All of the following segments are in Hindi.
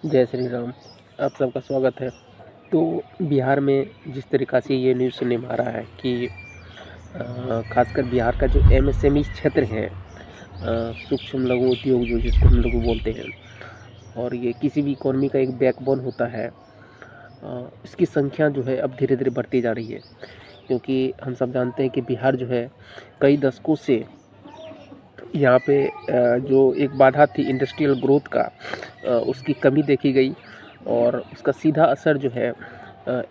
जय श्री राम। आप सबका स्वागत है। तो बिहार में जिस तरीक़ा से ये न्यूज़ सुनने में आ रहा है कि ख़ासकर बिहार का जो एमएसएमई क्षेत्र है, सूक्ष्म लघु उद्योग जो जिसको हम लोग बोलते हैं, और ये किसी भी इकोनॉमी का एक बैकबोन होता है। इसकी संख्या जो है अब धीरे-धीरे बढ़ती जा रही है, क्योंकि हम सब जानते हैं कि बिहार जो है कई दशकों से यहाँ पे जो एक बाधा थी इंडस्ट्रियल ग्रोथ का, उसकी कमी देखी गई और उसका सीधा असर जो है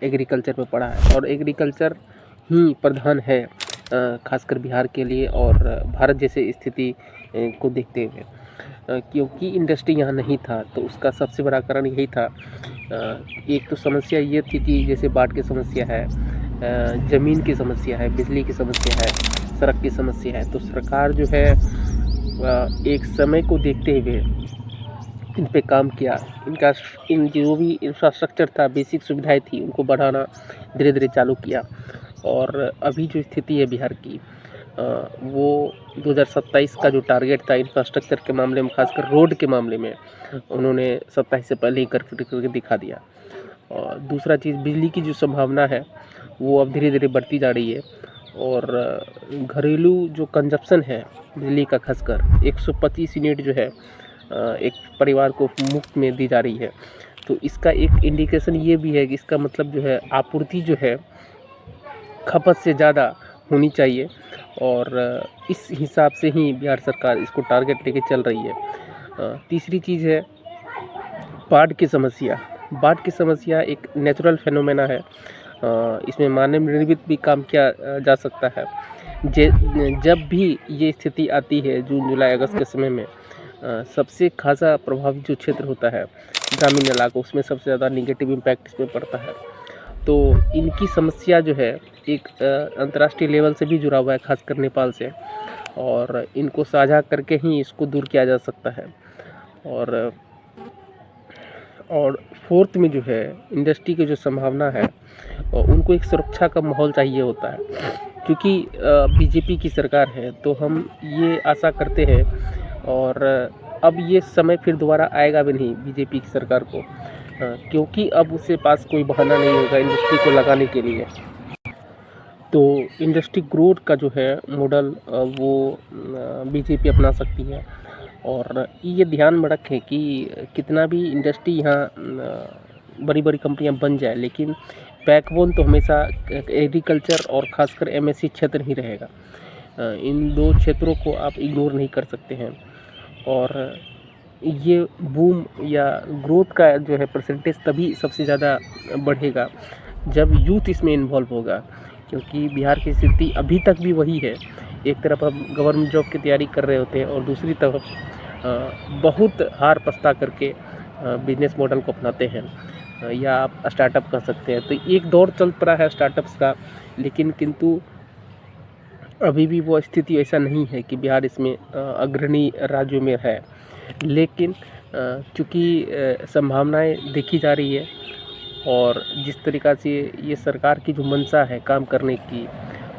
एग्रीकल्चर पे पड़ा है। और एग्रीकल्चर ही प्रधान है खासकर बिहार के लिए और भारत जैसे स्थिति को देखते हुए, क्योंकि इंडस्ट्री यहाँ नहीं था तो उसका सबसे बड़ा कारण यही था। एक तो समस्या ये थी कि जैसे बाढ़ की समस्या है, ज़मीन की समस्या है, बिजली की समस्या है, सड़क की समस्या है। तो सरकार जो है एक समय को देखते हुए इन पे काम किया। इन जो भी इंफ्रास्ट्रक्चर था, बेसिक सुविधाएं थी, उनको बढ़ाना धीरे धीरे चालू किया। और अभी जो स्थिति है बिहार की, वो 2027 का जो टारगेट था इंफ्रास्ट्रक्चर के मामले में, खासकर रोड के मामले में, उन्होंने 27 से पहले ही करके दिखा दिया। और दूसरा चीज़, बिजली की जो संभावना है वो अब धीरे धीरे बढ़ती जा रही है। और घरेलू जो कंजप्शन है बिजली का, खासकर 125 यूनिट जो है एक परिवार को मुफ्त में दी जा रही है। तो इसका एक इंडिकेशन ये भी है कि इसका मतलब जो है आपूर्ति जो है खपत से ज़्यादा होनी चाहिए, और इस हिसाब से ही बिहार सरकार इसको टारगेट लेके चल रही है। तीसरी चीज़ है बाढ़ की समस्या। बाढ़ की समस्या एक नेचुरल फेनोमेना है, इसमें मानव निर्मित भी काम किया जा सकता है। जब भी ये स्थिति आती है जून जुलाई अगस्त के समय में, सबसे खासा प्रभावित जो क्षेत्र होता है ग्रामीण इलाका, उसमें सबसे ज़्यादा निगेटिव इम्पैक्ट इसमें पड़ता है। तो इनकी समस्या जो है एक अंतर्राष्ट्रीय लेवल से भी जुड़ा हुआ है, खासकर नेपाल से, और इनको साझा करके ही इसको दूर किया जा सकता है। और फोर्थ में जो है इंडस्ट्री की जो संभावना है, उनको एक सुरक्षा का माहौल चाहिए होता है। क्योंकि बीजेपी की सरकार है तो हम ये आशा करते हैं, और अब ये समय फिर दोबारा आएगा भी नहीं बीजेपी की सरकार को, क्योंकि अब उसके पास कोई बहाना नहीं होगा इंडस्ट्री को लगाने के लिए। तो इंडस्ट्री ग्रोथ का जो है मॉडल वो बीजेपी अपना सकती है। और ये ध्यान में रखें कि कितना भी इंडस्ट्री यहाँ बड़ी बड़ी कंपनियां बन जाए, लेकिन बैकबोन तो हमेशा एग्रीकल्चर और ख़ासकर एमएससी क्षेत्र ही रहेगा। इन दो क्षेत्रों को आप इग्नोर नहीं कर सकते हैं। और ये बूम या ग्रोथ का जो है परसेंटेज तभी सबसे ज़्यादा बढ़ेगा जब यूथ इसमें इन्वॉल्व होगा, क्योंकि बिहार की स्थिति अभी तक भी वही है। एक तरफ हम गवर्नमेंट जॉब की तैयारी कर रहे होते हैं और दूसरी तरफ बहुत हार पछता करके बिजनेस मॉडल को अपनाते हैं, या आप स्टार्टअप कर सकते हैं। तो एक दौर चल पड़ा है स्टार्टअप्स का, लेकिन किंतु अभी भी वो स्थिति ऐसा नहीं है कि बिहार इसमें अग्रणी राज्यों में है। लेकिन चूँकि संभावनाएं देखी जा रही है, और जिस तरीक़ा से ये सरकार की जो मंशा है काम करने की,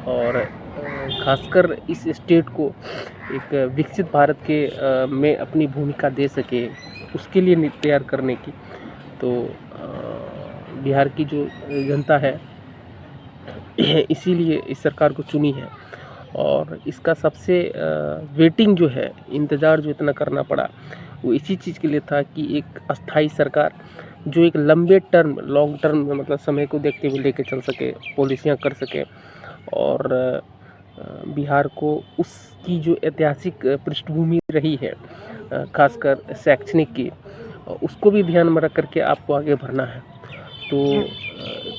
और खासकर इस स्टेट को एक विकसित भारत के में अपनी भूमिका दे सके, उसके लिए तैयार करने की, तो बिहार की जो जनता है इसीलिए इस सरकार को चुनी है। और इसका सबसे वेटिंग जो है, इंतज़ार जो इतना करना पड़ा, वो इसी चीज़ के लिए था कि एक अस्थाई सरकार जो एक लंबे टर्म, लॉन्ग टर्म मतलब समय को देखते हुए लेके चल सके, पॉलिसियाँ कर सके, और बिहार को उसकी जो ऐतिहासिक पृष्ठभूमि रही है खासकर शैक्षणिक की, उसको भी ध्यान में रख करके आपको आगे बढ़ना है। तो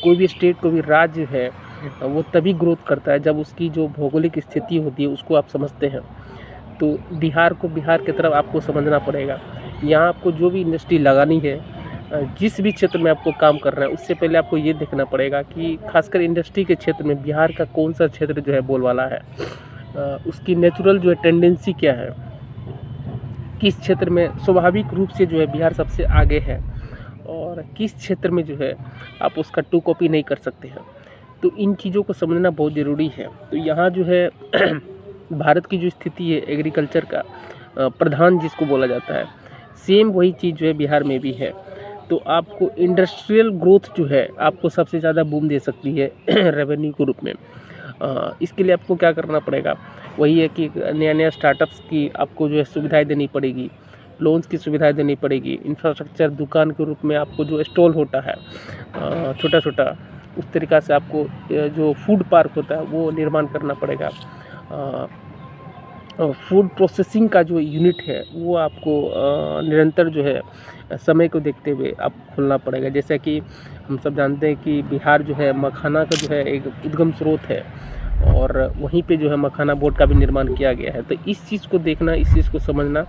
कोई भी स्टेट, कोई भी राज्य है, वो तभी ग्रोथ करता है जब उसकी जो भौगोलिक स्थिति होती है उसको आप समझते हैं। तो बिहार को बिहार की तरफ आपको समझना पड़ेगा। यहाँ आपको जो भी इंडस्ट्री लगानी है, जिस भी क्षेत्र में आपको काम करना है, उससे पहले आपको ये देखना पड़ेगा कि खासकर इंडस्ट्री के क्षेत्र में बिहार का कौन सा क्षेत्र जो है बोलबाला है, उसकी नेचुरल जो है टेंडेंसी क्या है, किस क्षेत्र में स्वाभाविक रूप से जो है बिहार सबसे आगे है, और किस क्षेत्र में जो है आप उसका टू कॉपी नहीं कर सकते हैं। तो इन चीज़ों को समझना बहुत ज़रूरी है। तो यहाँ जो है भारत की जो स्थिति है एग्रीकल्चर का प्रधान जिसको बोला जाता है, सेम वही चीज़ जो है बिहार में भी है। तो आपको इंडस्ट्रियल ग्रोथ जो है आपको सबसे ज़्यादा बूम दे सकती है रेवेन्यू के रूप में। इसके लिए आपको क्या करना पड़ेगा, वही है कि नया-नया स्टार्टअप्स की आपको जो है सुविधाएँ देनी पड़ेगी, लोन्स की सुविधाएँ देनी पड़ेगी, इंफ्रास्ट्रक्चर दुकान के रूप में आपको जो स्टॉल होता है छोटा-छोटा, उस तरीक़ा से आपको जो फूड पार्क होता है वो निर्माण करना पड़ेगा। फूड प्रोसेसिंग का जो यूनिट है वो आपको निरंतर जो है समय को देखते हुए आपको खोलना पड़ेगा। जैसा कि हम सब जानते हैं कि बिहार जो है मखाना का जो है एक उद्गम स्रोत है और वहीं पे जो है मखाना बोर्ड का भी निर्माण किया गया है। तो इस चीज़ को देखना, इस चीज़ को समझना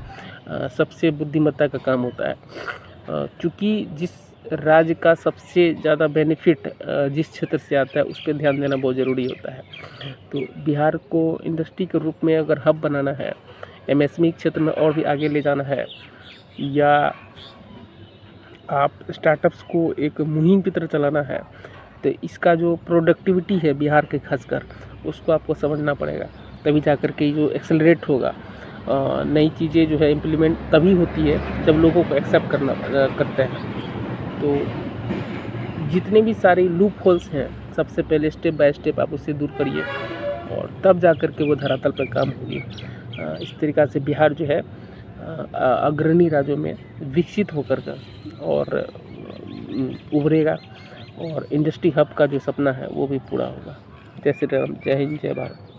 सबसे बुद्धिमत्ता का काम होता है। क्योंकि जिस राज्य का सबसे ज़्यादा बेनिफिट जिस क्षेत्र से आता है उस पे ध्यान देना बहुत ज़रूरी होता है। तो बिहार को इंडस्ट्री के रूप में अगर हब बनाना है, एमएसएमई क्षेत्र में और भी आगे ले जाना है, या आप स्टार्टअप्स को एक मुहिम की तरह चलाना है, तो इसका जो प्रोडक्टिविटी है बिहार के खासकर उसको आपको समझना पड़ेगा। तभी जाकर के जो एक्सेलरेट होगा, नई चीज़ें जो है इम्प्लीमेंट तभी होती है जब लोगों को एक्सेप्ट करते हैं। तो जितने भी सारे लूप होल्स हैं सबसे पहले स्टेप बाय स्टेप आप उससे दूर करिए और तब जा कर के वो धरातल पर काम होगी। इस तरीक़ा से बिहार जो है अग्रणी राज्यों में विकसित होकर का और उभरेगा और इंडस्ट्री हब का जो सपना है वो भी पूरा होगा। जय श्री राम, जय हिंद, जय भारत।